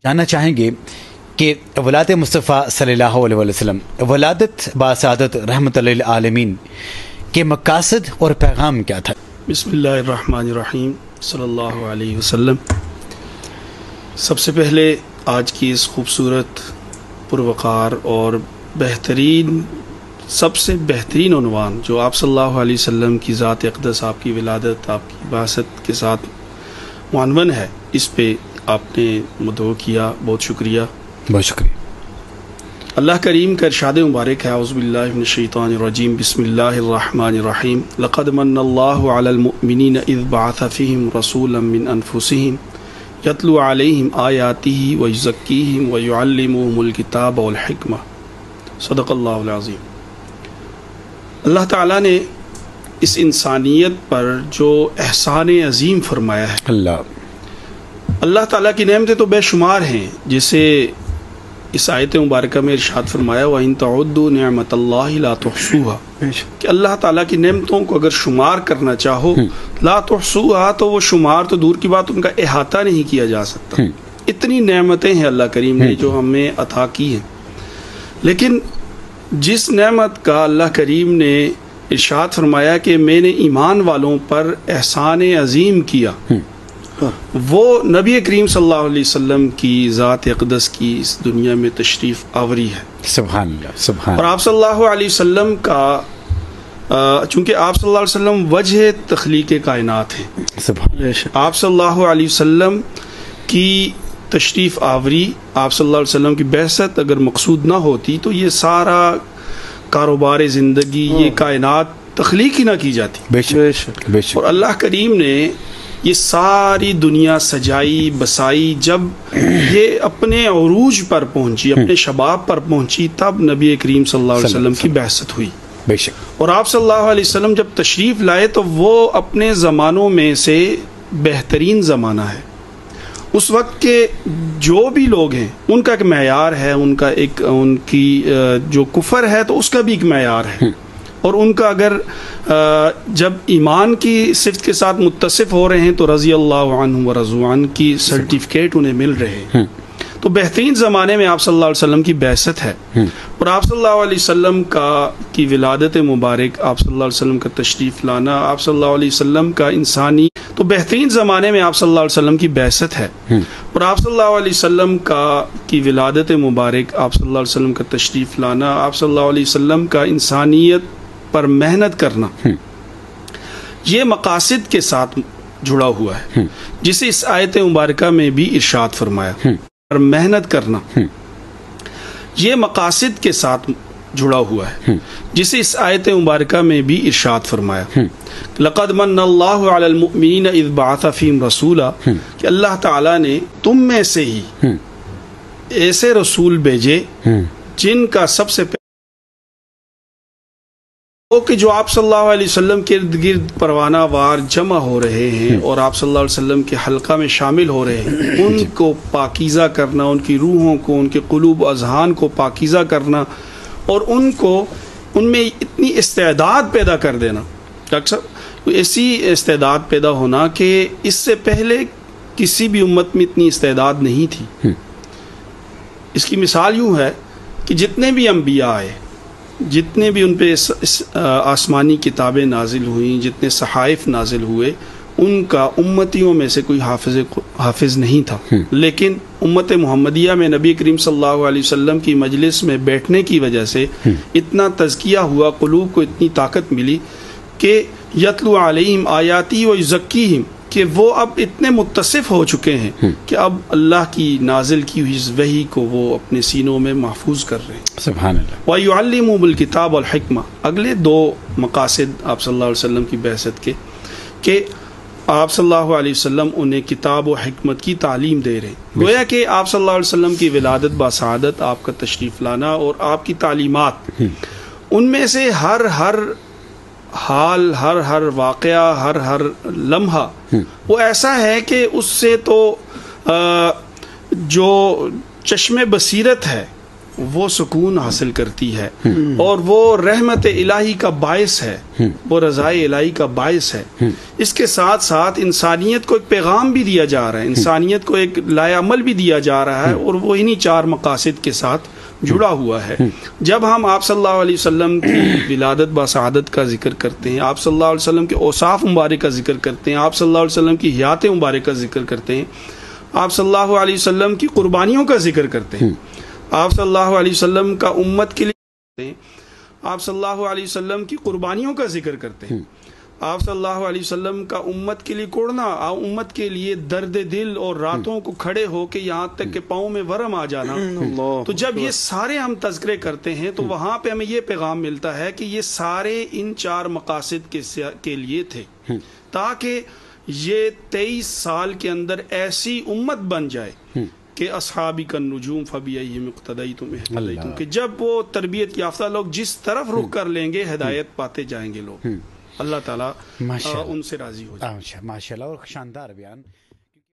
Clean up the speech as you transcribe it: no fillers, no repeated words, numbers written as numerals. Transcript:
جاننا چاہیں گے کہ ولادت مصطفیٰ صلی اللہ علیہ وسلم ولادت باسعادت رحمت للعالمین کے مقاصد اور پیغام کیا تھا؟ بسم اللہ الرحمن الرحیم صلی اللہ علیہ وسلم۔ سب سے پہلے آج کی اس خوبصورت پروقار اور بہترین سب سے بہترین عنوان جو آپ صلی اللہ علیہ وسلم کی ذات اقدس، آپ کی ولادت، آپ کی بعثت کے ساتھ معنون ہے، اس پہ آپ نے مدعو کیا، بہت شکریہ۔ بہت شکریہ۔ اللہ کریم کا ارشاد مبارک ہے، اعوذ باللہ من الشیطان الرجیم، بسم اللہ الرحمن الرحیم، لقد من اللہ علی المؤمنین اذ بعث فیہم رسولا من انفسہم یتلو علیہم آیاتہ ویزکیہم ویعلمہم الکتاب والحکمہ، صدق اللہ العظیم۔ اللہ تعالیٰ نے اس انسانیت پر جو احسان عظیم فرمایا ہے، اللہ تعالیٰ کی نعمتیں تو بے شمار ہیں، جسے اس آیت مبارکہ میں ارشاد فرمایا وَإِن تَعُدُّوا نِعْمَةَ اللَّهِ لَا تُحْصُوهَا، کہ اللہ تعالیٰ کی نعمتوں کو اگر شمار کرنا چاہو لا تحصوها، تو وہ شمار تو دور کی بات، ان کا احاطہ نہیں کیا جا سکتا۔ اتنی نعمتیں ہیں اللہ کریم نے جو ہمیں عطا کی ہیں، لیکن جس نعمت کا اللہ کریم نے ارشاد فرمایا کہ میں نے ایمان والوں پر احسان عظیم کیا، وہ نبی کریم صلی اللہ علیہ وسلم کی ذات اقدس کی اس دنیا میں تشریف آوری ہے۔ سبحان اللہ، سبحان۔ اور آپ صلی اللہ علیہ وسلم کا چونکہ آپ صلی اللہ علیہ وسلم وجہ تخلیق کائنات ہیں، سبحان، آپ صلی اللہ علیہ وسلم کی تشریف آوری، آپ صلی اللہ علیہ وسلم کی بعثت اگر مقصود نہ ہوتی تو یہ سارا کاروبار زندگی، یہ کائنات تخلیق ہی نہ کی جاتی۔ بے شک، بے شک۔ اور اللہ کریم نے یہ ساری دنیا سجائی بسائی، جب یہ اپنے عروج پر پہنچی، اپنے شباب پر پہنچی، تب نبی کریم صلی اللہ علیہ وسلم کی بعثت ہوئی۔ بے شک۔ اور آپ صلی اللہ علیہ وسلم جب تشریف لائے تو وہ اپنے زمانوں میں سے بہترین زمانہ ہے۔ اس وقت کے جو بھی لوگ ہیں ان کا ایک معیار ہے، ان کی جو کفر ہے تو اس کا بھی ایک معیار ہے، اور ان کا اگر جب ایمان کی صفت کے ساتھ متصف ہو رہے ہیں تو رضی اللہ عنہ و رضوا عنہ کی سرٹیفکیٹ انہیں مل رہے ہیں۔ تو بہترین زمانے میں آپ صلی اللہ علیہ وسلم کی بعثت ہے، اور آپ صلی اللہ علیہ وسلم کی ولادت مبارک، آپ صلی اللہ علیہ وسلم کا تشریف لانا، آپ صلی اللہ علیہ وسلم کا انسانی، تو بہترین زمانے میں آپ صلی اللہ علیہ وسلم کی بعثت ہے، اور آپ صلی اللہ علیہ وسلم کی ولادت مبارک، آپ صلی اللہ علیہ وسلم کا تشریف لانا، آپ صلی اللہ علیہ وسلم کا انسانیت پر محنت کرنا، یہ مقاصد کے ساتھ جڑا ہوا ہے، جسے اس آیت مبارکہ میں بھی ارشاد فرمایا، پر محنت کرنا، یہ مقاصد کے ساتھ جڑا ہوا ہے، جسے اس آیت مبارکہ میں بھی ارشاد فرمایا لقد من اللہ علی المؤمنین اذ بعث فیہم رسولا، کہ اللہ تعالیٰ نے تم میں سے ہی ایسے رسول بھیجے جن کا سب سے پہلے کہ جو آپ صلی اللہ علیہ وسلم کے ارد گرد پروانہ وار جمع ہو رہے ہیں اور آپ صلی اللہ علیہ وسلم کے حلقہ میں شامل ہو رہے ہیں، ان کو پاکیزہ کرنا، ان کی روحوں کو، ان کے قلوب و اذہان کو پاکیزہ کرنا، اور ان میں اتنی استعداد پیدا کر دینا، ڈاکٹر صاحب ایسی استعداد پیدا ہونا کہ اس سے پہلے کسی بھی امت میں اتنی استعداد نہیں تھی۔ اس کی مثال یوں ہے کہ جتنے بھی انبیاء آئے، جتنے بھی ان پہ آسمانی کتابیں نازل ہوئیں، جتنے صحائف نازل ہوئے، ان کا امتیوں میں سے کوئی حافظ نہیں تھا، لیکن امت محمدیہ میں نبی کریم صلی اللہ علیہ وسلم کی مجلس میں بیٹھنے کی وجہ سے اتنا تزکیہ ہوا، قلوب کو اتنی طاقت ملی کہ یتلو علیہم آیاتی و یزکیہم، کہ وہ اب اتنے متصف ہو چکے ہیں کہ اب اللہ کی نازل کی ہوئی اس وحی کو وہ اپنے سینوں میں محفوظ کر رہے ہیں۔ سبحان اللہ۔ وَيُعَلِّمُهُمُ الْكِتَابَ وَالْحِكْمَةَ، اگلے دو مقاصد آپ صلی اللہ علیہ وسلم کی بعثت کے، کہ آپ صلی اللہ علیہ وسلم انہیں کتاب و حکمت کی تعلیم دے رہے ہیں۔ گویا کہ آپ صلی اللہ علیہ وسلم کی ولادت باسعادت، آپ کا تشریف لانا اور آپ کی تعلیمات، ان میں سے ہر حال، ہر واقعہ، ہر لمحہ وہ ایسا ہے کہ اس سے تو جو چشم بصیرت ہے وہ سکون حاصل کرتی ہے اور وہ رحمت الہی کا باعث ہے، وہ رضائے الہی کا باعث ہے۔ اس کے ساتھ ساتھ انسانیت کو ایک پیغام بھی دیا جا رہا ہے، انسانیت کو ایک لائے عمل بھی دیا جا رہا ہے، اور وہ انہی 4 مقاصد کے ساتھ جڑا ہوا ہے۔ جب ہم آپ صلی اللہ علیہ وسلم کی ولادت بسعادت کا ذکر کرتے ہیں، آپ صلی اللہ علیہ وسلم کے اوصاف مبارک کا ذکر کرتے ہیں، آپ صلی اللہ علیہ وسلم کی حیات مبارک کا ذکر کرتے ہیں، آپ صلی اللہ علیہ وسلم کی قربانیوں کا ذکر کرتے ہیں، آپ صلی اللہ علیہ وسلم کا امت کے لیے کرتے ہیں، آپ صلی اللہ علیہ وسلم کی قربانیوں کا ذکر کرتے ہیں، آپ صلی اللہ علیہ وسلم کا امت کے لیے کوڑنا، امت کے لیے درد دل اور راتوں کو کھڑے ہو کے یہاں تک کہ پاؤں میں ورم آ جانا، تو جب یہ سارے ہم تذکرے کرتے ہیں تو وہاں پہ ہمیں یہ پیغام ملتا ہے کہ یہ سارے ان 4 مقاصد کے لیے تھے، تاکہ یہ 23 سال کے اندر ایسی امت بن جائے کہ اصحابی کا نجوم فبیہم اقتدیتم اہتدیتم، کہ جب وہ تربیت یافتہ لوگ جس طرف رخ کر لیں گے ہدایت پاتے جائیں گے لوگ، اللہ تعالیٰ ان سے راضی ہو جائے۔ ماشاء اللہ، اور شاندار بیان۔